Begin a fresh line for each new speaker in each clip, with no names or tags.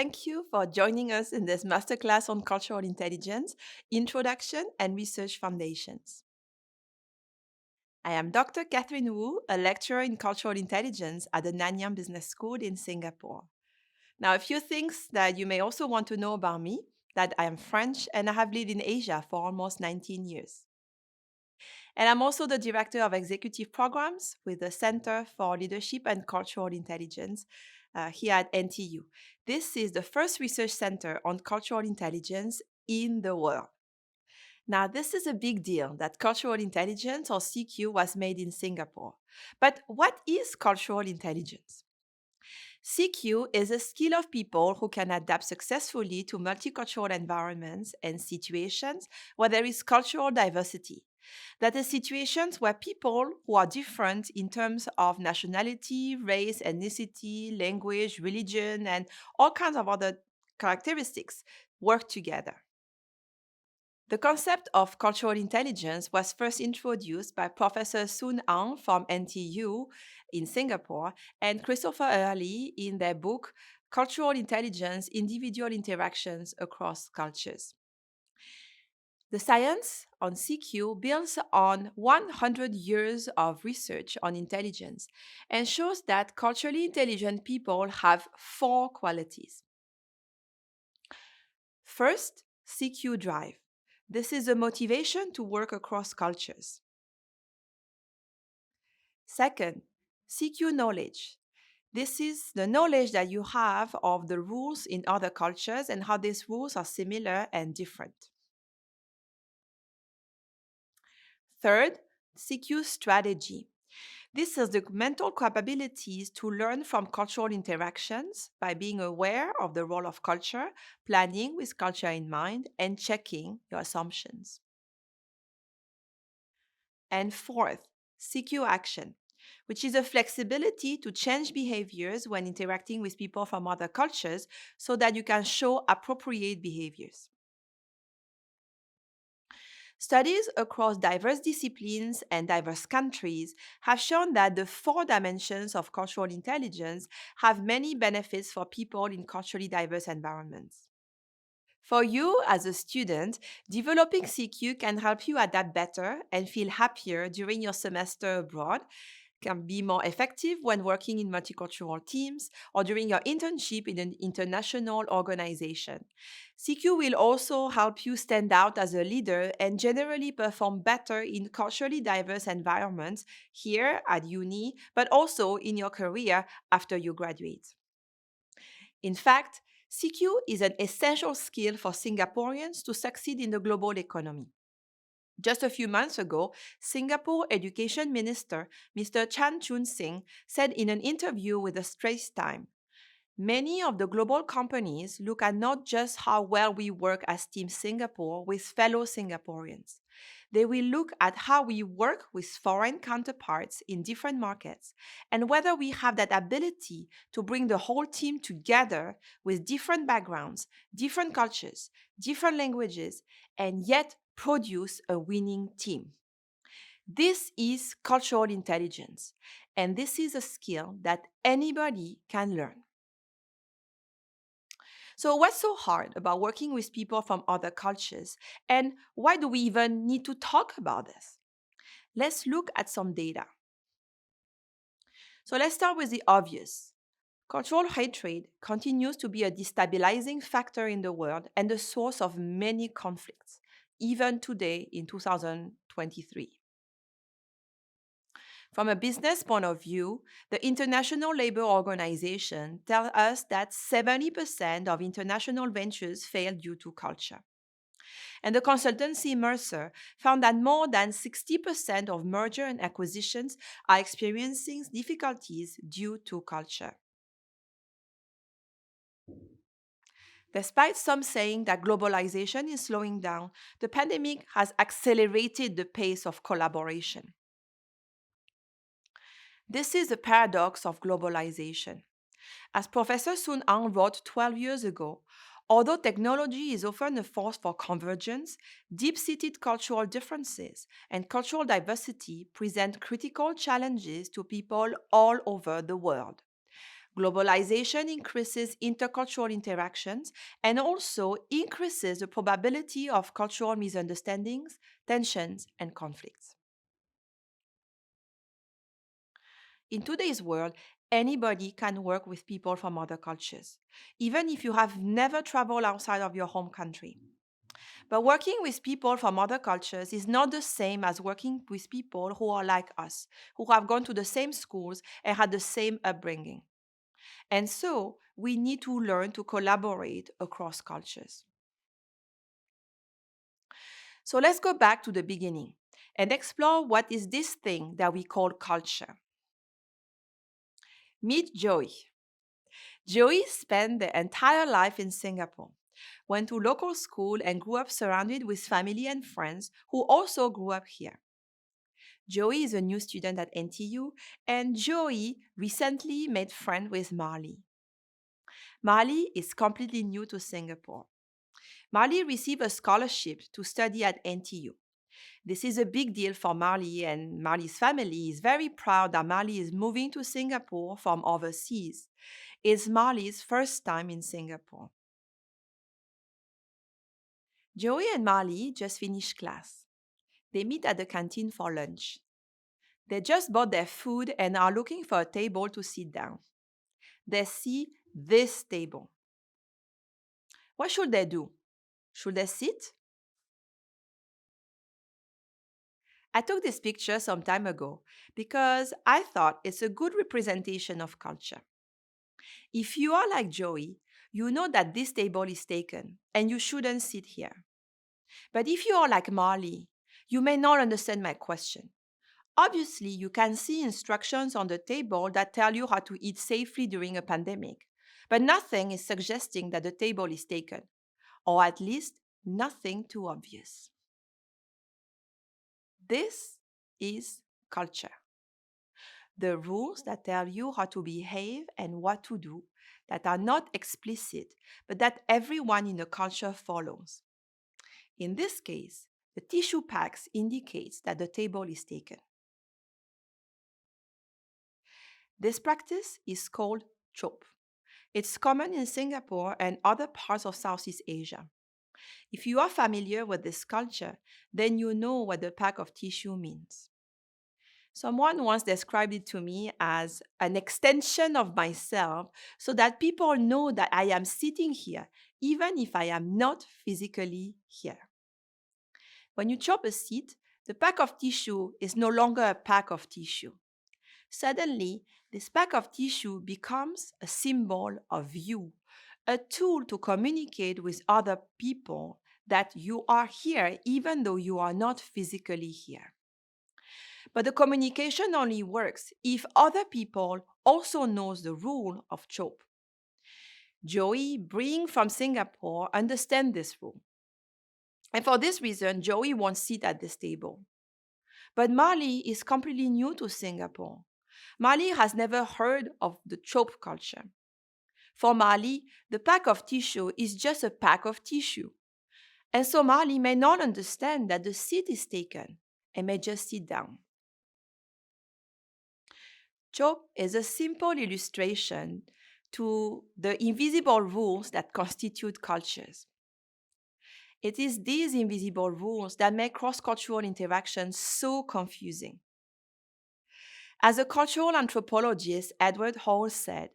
thank you for joining us in this masterclass on cultural intelligence, introduction, and research foundations. I am Dr. Catherine Wu, a lecturer in cultural intelligence at the Nanyang Business School in Singapore. Now, a few things that you may also want to know about me, that I am French and I have lived in Asia for almost 19 years. And I'm also the Director of Executive Programs with the Center for Leadership and Cultural Intelligence here at NTU. This is the first research center on cultural intelligence in the world. Now, this is a big deal that cultural intelligence, or CQ, was made in Singapore. But what is cultural intelligence? CQ is a skill of people who can adapt successfully to multicultural environments and situations where there is cultural diversity. That is, situations where people who are different in terms of nationality, race, ethnicity, language, religion, and all kinds of other characteristics work together. The concept of cultural intelligence was first introduced by Professor Soon Ang from NTU in Singapore and Christopher Early in their book Cultural Intelligence: Individual Interactions Across Cultures. The science on CQ builds on 100 years of research on intelligence and shows that culturally intelligent people have four qualities. First, CQ drive. This is a motivation to work across cultures. Second, CQ knowledge. This is the knowledge that you have of the rules in other cultures and how these rules are similar and different. Third, CQ strategy. This is the mental capabilities to learn from cultural interactions by being aware of the role of culture, planning with culture in mind, and checking your assumptions. And fourth, CQ action, which is a flexibility to change behaviors when interacting with people from other cultures so that you can show appropriate behaviors. Studies across diverse disciplines and diverse countries have shown that the four dimensions of cultural intelligence have many benefits for people in culturally diverse environments. For you as a student, developing CQ can help you adapt better and feel happier during your semester abroad, can be more effective when working in multicultural teams or during your internship in an international organization. CQ will also help you stand out as a leader and generally perform better in culturally diverse environments here at uni, but also in your career after you graduate. In fact, CQ is an essential skill for Singaporeans to succeed in the global economy. Just a few months ago, Singapore Education Minister Mr. Chan Chun Sing said in an interview with the Straits Times, many of the global companies look at not just how well we work as Team Singapore with fellow Singaporeans. They will look at how we work with foreign counterparts in different markets and whether we have that ability to bring the whole team together with different backgrounds, different cultures, different languages, and yet produce a winning team. This is cultural intelligence, and this is a skill that anybody can learn. So, what's so hard about working with people from other cultures, and why do we even need to talk about this? Let's look at some data. So, let's start with the obvious. Cultural hatred continues to be a destabilizing factor in the world and the source of many conflicts, even today in 2023. From a business point of view, the International Labour Organization tells us that 70% of international ventures fail due to culture. And the consultancy Mercer found that more than 60% of merger and acquisitions are experiencing difficulties due to culture. Despite some saying that globalization is slowing down, the pandemic has accelerated the pace of collaboration. This is the paradox of globalization. As Professor Soon Ang wrote 12 years ago, although technology is often a force for convergence, deep-seated cultural differences and cultural diversity present critical challenges to people all over the world. Globalization increases intercultural interactions and also increases the probability of cultural misunderstandings, tensions, and conflicts. In today's world, anybody can work with people from other cultures, even if you have never traveled outside of your home country. But working with people from other cultures is not the same as working with people who are like us, who have gone to the same schools and had the same upbringing. And so we need to learn to collaborate across cultures. So let's go back to the beginning and explore what is this thing that we call culture. Meet Joey. Joey spent their entire life in Singapore, went to local school, and grew up surrounded with family and friends who also grew up here. Joey is a new student at NTU, and Joey recently made friends with Marley. Marley is completely new to Singapore. Marley received a scholarship to study at NTU. This is a big deal for Marley, and Marley's family is very proud that Marley is moving to Singapore from overseas. It's Marley's first time in Singapore. Joey and Marley just finished class. They meet at the canteen for lunch. They just bought their food and are looking for a table to sit down. They see this table. What should they do? Should they sit? I took this picture some time ago because I thought it's a good representation of culture. If you are like Joey, you know that this table is taken and you shouldn't sit here. But if you are like Marley, you may not understand my question. Obviously, you can see instructions on the table that tell you how to eat safely during a pandemic, but nothing is suggesting that the table is taken, or at least nothing too obvious. This is culture. The rules that tell you how to behave and what to do, that are not explicit, but that everyone in a culture follows. In this case, the tissue packs indicates that the table is taken. This practice is called chop. It's common in Singapore and other parts of Southeast Asia. If you are familiar with this culture, then you know what the pack of tissue means. Someone once described it to me as an extension of myself so that people know that I am sitting here, even if I am not physically here. When you chop a seat, the pack of tissue is no longer a pack of tissue. Suddenly, this pack of tissue becomes a symbol of you, a tool to communicate with other people that you are here even though you are not physically here. But the communication only works if other people also knows the rule of chop. Joey, being from Singapore, understands this rule. And for this reason, Joey won't sit at this table. But Marley is completely new to Singapore. Marley has never heard of the chop culture. For Marley, the pack of tissue is just a pack of tissue. And so Marley may not understand that the seat is taken and may just sit down. Chop is a simple illustration to the invisible rules that constitute cultures. It is these invisible rules that make cross-cultural interactions so confusing. As a cultural anthropologist, Edward Hall said,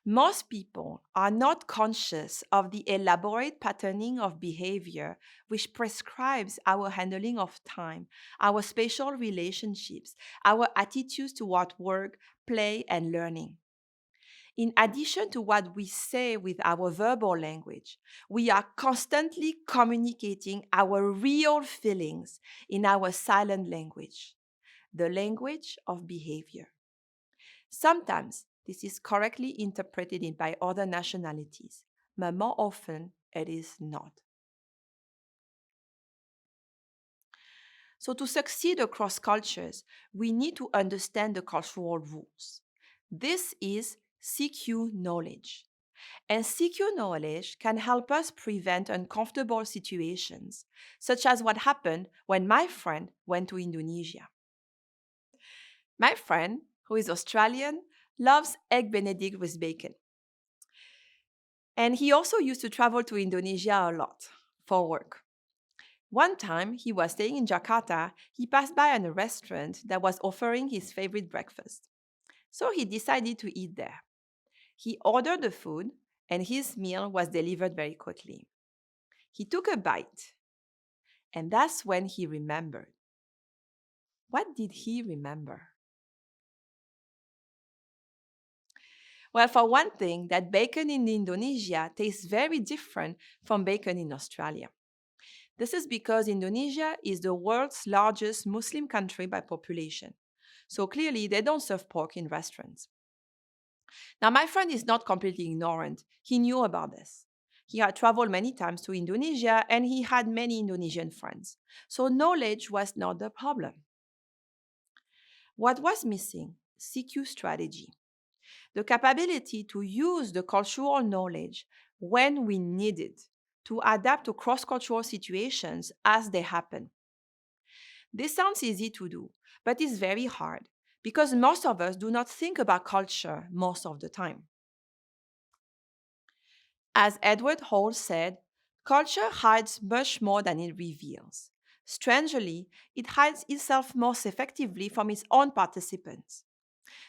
most people are not conscious of the elaborate patterning of behavior which prescribes our handling of time, our spatial relationships, our attitudes toward work, play, and learning. In addition to what we say with our verbal language, we are constantly communicating our real feelings in our silent language, the language of behavior. Sometimes this is correctly interpreted by other nationalities, but more often it is not. So to succeed across cultures, we need to understand the cultural rules. This is CQ knowledge. And CQ knowledge can help us prevent uncomfortable situations, such as what happened when my friend went to Indonesia. My friend, who is Australian, loves egg benedict with bacon. And he also used to travel to Indonesia a lot for work. One time, he was staying in Jakarta, he passed by a restaurant that was offering his favorite breakfast. So he decided to eat there. He ordered the food, and his meal was delivered very quickly. He took a bite, and that's when he remembered. What did he remember? Well, for one thing, that bacon in Indonesia tastes very different from bacon in Australia. This is because Indonesia is the world's largest Muslim country by population. So clearly, they don't serve pork in restaurants. Now, my friend is not completely ignorant. He knew about this. He had traveled many times to Indonesia and he had many Indonesian friends. So knowledge was not the problem. What was missing? CQ strategy. The capability to use the cultural knowledge when we need it to adapt to cross-cultural situations as they happen. This sounds easy to do, but it's very hard because most of us do not think about culture most of the time. As Edward Hall said, culture hides much more than it reveals. Strangely, it hides itself most effectively from its own participants.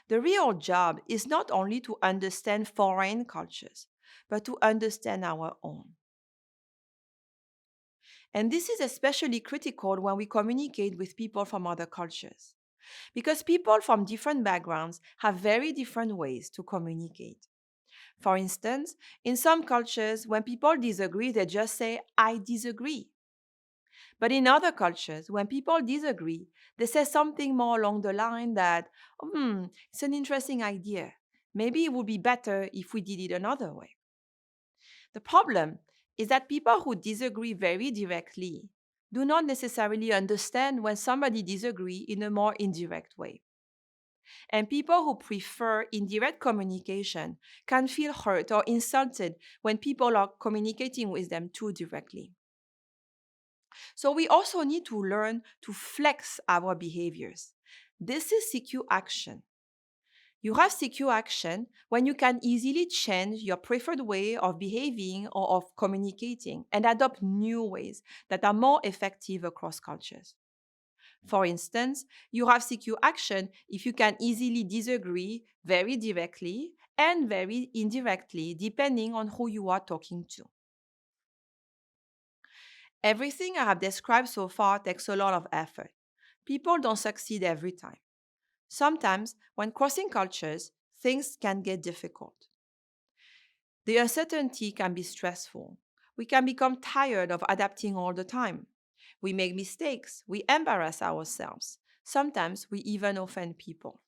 The real job is not only to understand foreign cultures, but to understand our own. And this is especially critical when we communicate with people from other cultures, because people from different backgrounds have very different ways to communicate. For instance, in some cultures, when people disagree, they just say, I disagree. But in other cultures, when people disagree, they say something more along the line that, it's an interesting idea. Maybe it would be better if we did it another way. The problem is that people who disagree very directly do not necessarily understand when somebody disagrees in a more indirect way. And people who prefer indirect communication can feel hurt or insulted when people are communicating with them too directly. So we also need to learn to flex our behaviors. This is CQ action. You have CQ action when you can easily change your preferred way of behaving or of communicating and adopt new ways that are more effective across cultures. For instance, you have CQ action if you can easily disagree very directly and very indirectly, depending on who you are talking to. Everything I have described so far takes a lot of effort. People don't succeed every time. Sometimes, when crossing cultures, things can get difficult. The uncertainty can be stressful. We can become tired of adapting all the time. We make mistakes. We embarrass ourselves. Sometimes we even offend people.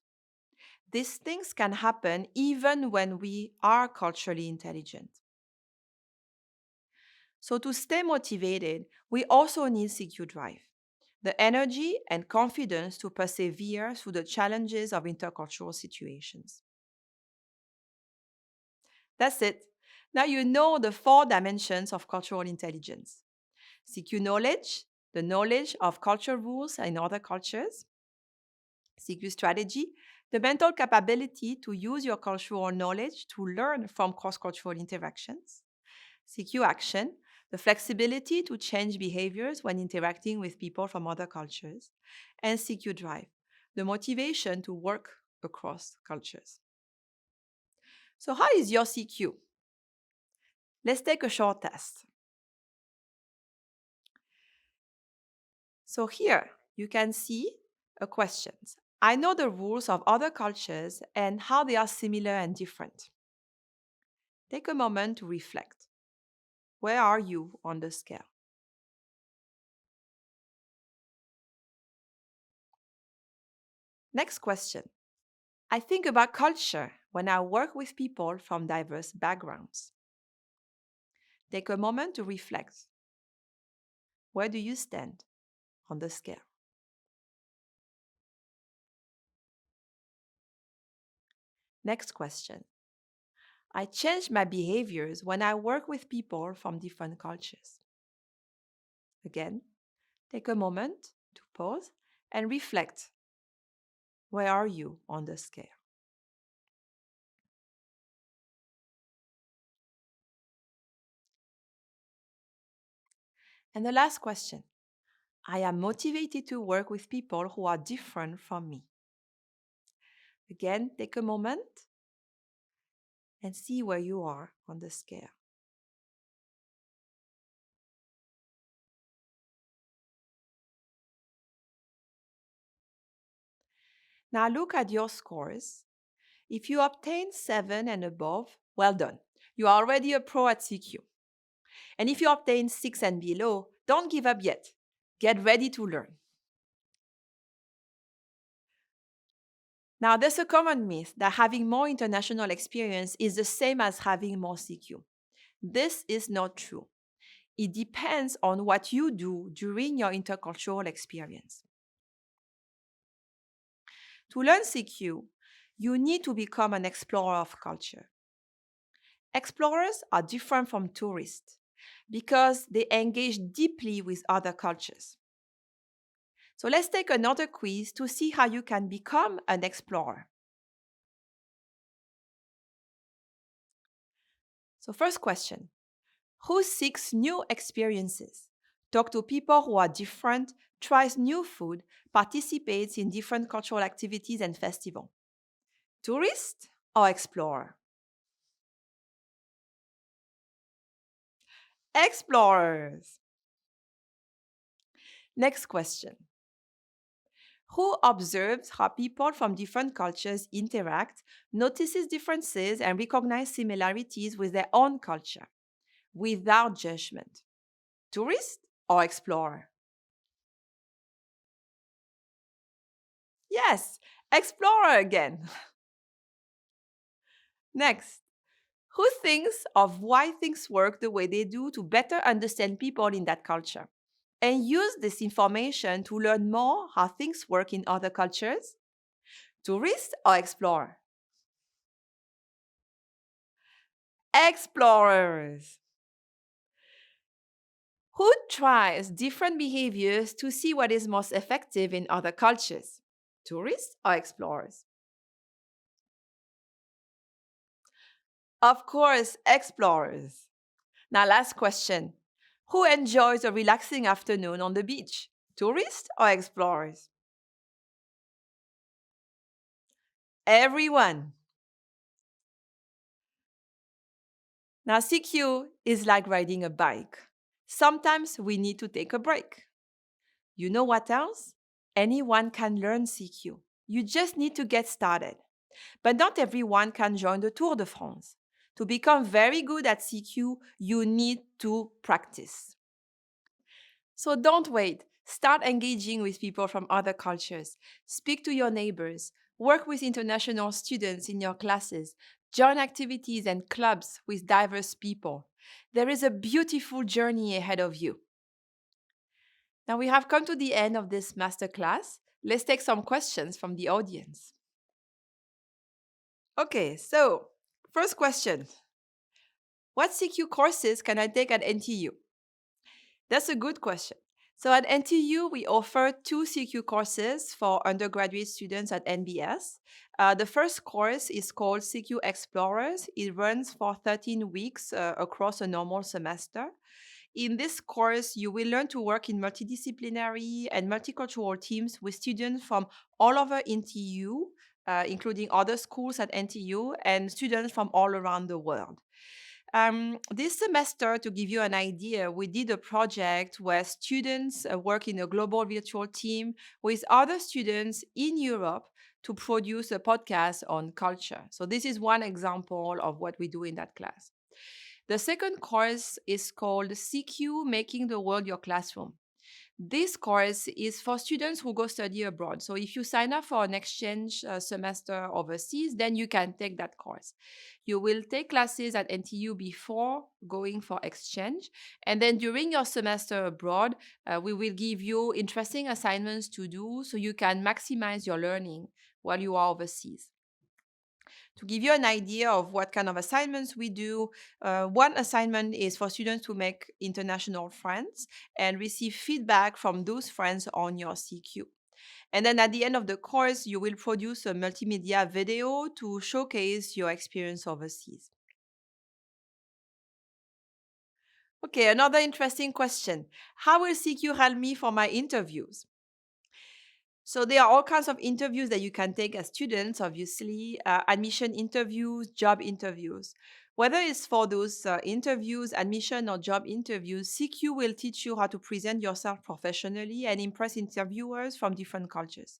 These things can happen even when we are culturally intelligent. So, to stay motivated, we also need CQ drive, the energy and confidence to persevere through the challenges of intercultural situations. That's it. Now you know the 4 dimensions of cultural intelligence: CQ knowledge, the knowledge of culture rules in other cultures; CQ strategy, the mental capability to use your cultural knowledge to learn from cross-cultural interactions; CQ action, the flexibility to change behaviors when interacting with people from other cultures; and CQ drive, the motivation to work across cultures. So how is your CQ? Let's take a short test. So here you can see a question. I know the rules of other cultures and how they are similar and different. Take a moment to reflect. Where are you on the scale? Next question. I think about culture when I work with people from diverse backgrounds. Take a moment to reflect. Where do you stand on the scale? Next question. I change my behaviors when I work with people from different cultures. Again, take a moment to pause and reflect. Where are you on the scale? And the last question: I am motivated to work with people who are different from me. Again, take a moment and see where you are on the scale. Now look at your scores. If you obtain 7 and above, well done. You are already a pro at CQ. And if you obtain 6 and below, don't give up yet. Get ready to learn. Now, there's a common myth that having more international experience is the same as having more CQ. This is not true. It depends on what you do during your intercultural experience. To learn CQ, you need to become an explorer of culture. Explorers are different from tourists because they engage deeply with other cultures. So let's take another quiz to see how you can become an explorer. So first question: who seeks new experiences? Talk to people who are different, tries new food, participates in different cultural activities and festivals. Tourist or explorer? Explorers. Next question: who observes how people from different cultures interact, notices differences, and recognizes similarities with their own culture without judgment? Tourist or explorer? Yes, explorer again. Next: who thinks of why things work the way they do to better understand people in that culture and use this information to learn more how things work in other cultures? Tourist or explorer? Explorers. Who tries different behaviors to see what is most effective in other cultures? Tourists or explorers? Of course, explorers. Now, last question: who enjoys a relaxing afternoon on the beach? Tourists or explorers? Everyone. Now, CQ is like riding a bike. Sometimes we need to take a break. You know what else? Anyone can learn CQ. You just need to get started. But not everyone can join the Tour de France. To become very good at CQ, you need to practice. So don't wait. Start engaging with people from other cultures. Speak to your neighbors. Work with international students in your classes. Join activities and clubs with diverse people. There is a beautiful journey ahead of you. Now we have come to the end of this masterclass. Let's take some questions from the audience. Okay, so first question: what CQ courses can I take at NTU? That's a good question. So at NTU, we offer 2 CQ courses for undergraduate students at NBS. The first course is called CQ Explorers. It runs for 13 weeks across a normal semester. In this course, you will learn to work in multidisciplinary and multicultural teams with students from all over NTU, including other schools at NTU and students from all around the world. This semester, to give you an idea, we did a project where students work in a global virtual team with other students in Europe to produce a podcast on culture. So, this is one example of what we do in that class. The second course is called CQ Making the World Your Classroom. This course is for students who go study abroad. So if you sign up for an exchange semester overseas, then you can take that course. You will take classes at NTU before going for exchange. And then during your semester abroad, we will give you interesting assignments to do so you can maximize your learning while you are overseas. To give you an idea of what kind of assignments we do, one assignment is for students to make international friends and receive feedback from those friends on your CQ. And then at the end of the course, you will produce a multimedia video to showcase your experience overseas. Okay, another interesting question. How will CQ help me for my interviews? So there are all kinds of interviews that you can take as students, obviously, admission interviews, job interviews. Whether it's for those interviews, admission or job interviews, CQ will teach you how to present yourself professionally and impress interviewers from different cultures.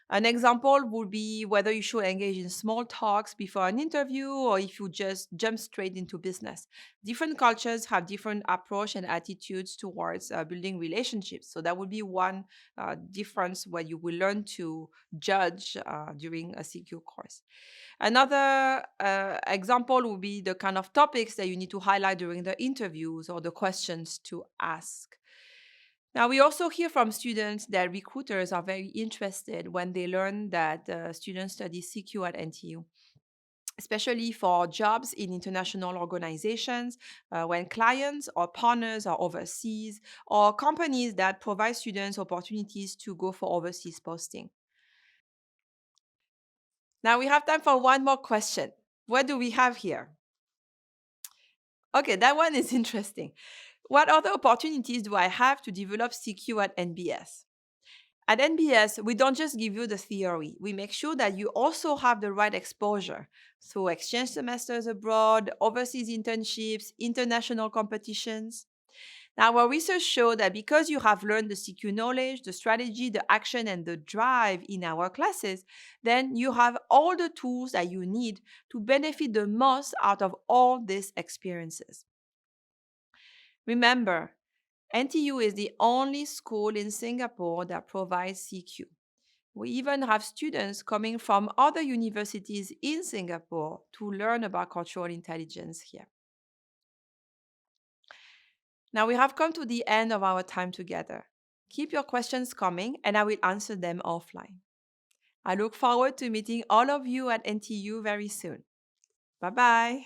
An example would be whether you should engage in small talks before an interview or if you just jump straight into business. Different cultures have different approach and attitudes towards building relationships. So that would be one difference where you will learn to judge during a CQ course. Another example would be the kind of topics that you need to highlight during the interviews or the questions to ask. Now, we also hear from students that recruiters are very interested when they learn that students study CQ at NTU, especially for jobs in international organizations, when clients or partners are overseas, or companies that provide students opportunities to go for overseas posting. Now, we have time for one more question. What do we have here? Okay, that one is interesting. What other opportunities do I have to develop CQ at NBS? At NBS, we don't just give you the theory, we make sure that you also have the right exposure through exchange semesters abroad, overseas internships, international competitions. Now, our research showed that because you have learned the CQ knowledge, the strategy, the action, and the drive in our classes, then you have all the tools that you need to benefit the most out of all these experiences. Remember, NTU is the only school in Singapore that provides CQ. We even have students coming from other universities in Singapore to learn about cultural intelligence here. Now we have come to the end of our time together. Keep your questions coming and I will answer them offline. I look forward to meeting all of you at NTU very soon. Bye bye.